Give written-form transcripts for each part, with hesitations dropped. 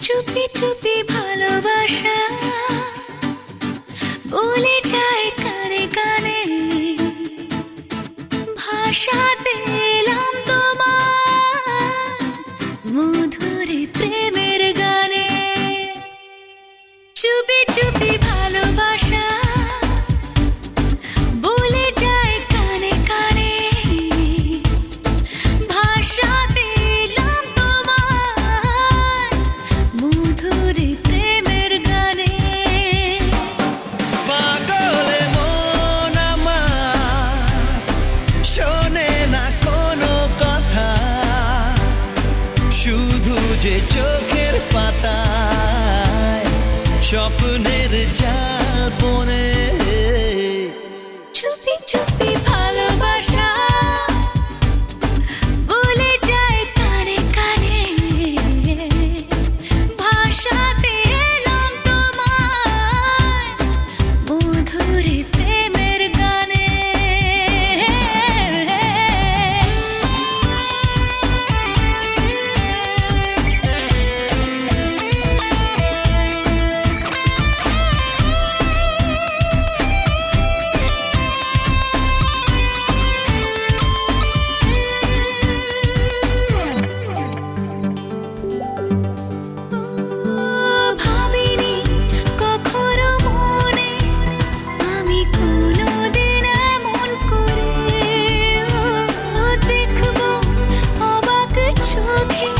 চুপি চুপি ভালোবাসা বলে যায় কানে কানে, ভাষাতে এলাম তোমার মধুর প্রেমের গানে। চুপি চুপি ভালোবাসা বলে যায় কানে কানে, ভাষাতে এলাম তোমার মধুর প্রেমের গানে। পাগলে মন আমার শোনে না কোনো কথা, শুধু যে চোখের পাতায় স্বপ্নের জাল বনে। চুপি চুপি ভালোবাসা বলে যায় কানে কানে, ভাষাতে এলাম তোমার মধুর প্রেমের গানে। ভাবিনি কখনো মনে আমি কোনোদিন এমন করে দেখবো অবাক চোখে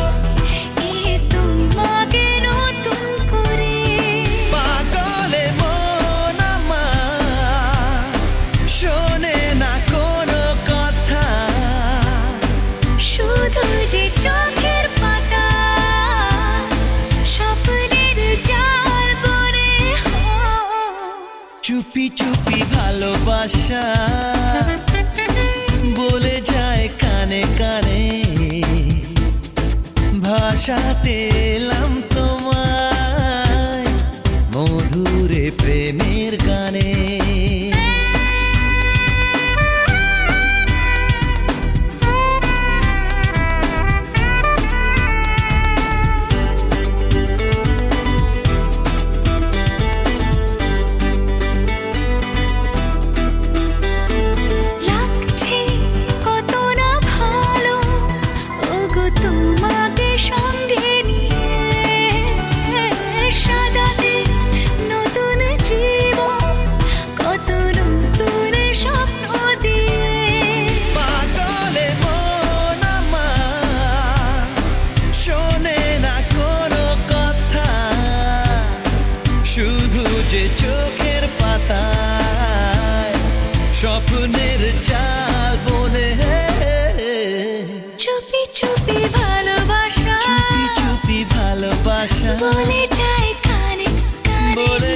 এ তোমাকে নতুন করে। পাগলে মন আমার শোনে না কোনো কথা, শুধু যে চোখের পাতা স্বপ্নের জাল বনে। চুপি চুপি ভালোবাসা বলে যায় কানে কানে, ভাষাতে এলাম তোমায় মধুরে প্রেমের গানে। লাগছে কত না ভালো ওগো তোমাকে সঙ্গে নিয়ে, সাজাতে নতুন জীবন কত নতুন স্বপ্ন দিয়ে। পাগলে মন আমার শোনে না কোনো কথা, শুধু যে চোখের পাতায় স্বপ্নের জাল বনে। চুপি চুপি ভালোবাসা চুপি চুপি ভালোবাসা বলে যায় কানে কানে, বলে